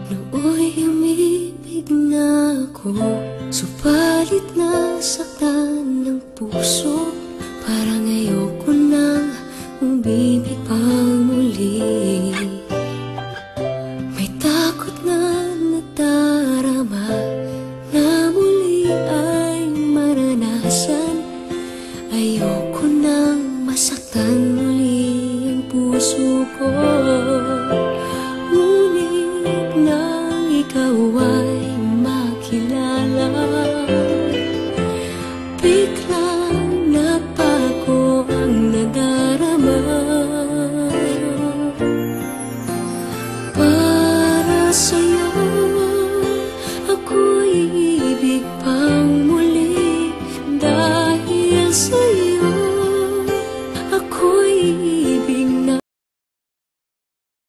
Nooy umibig na ako, subalit nasaktan ng puso. Parang ayoko nang umibig pa muli. May takot na nadarama na muli ay maranasan. Ayoko nang masaktan muli ang puso ko. Ngunit nang ikaw ay makilala, biglang nagbago ang nadarama. Para sa'yo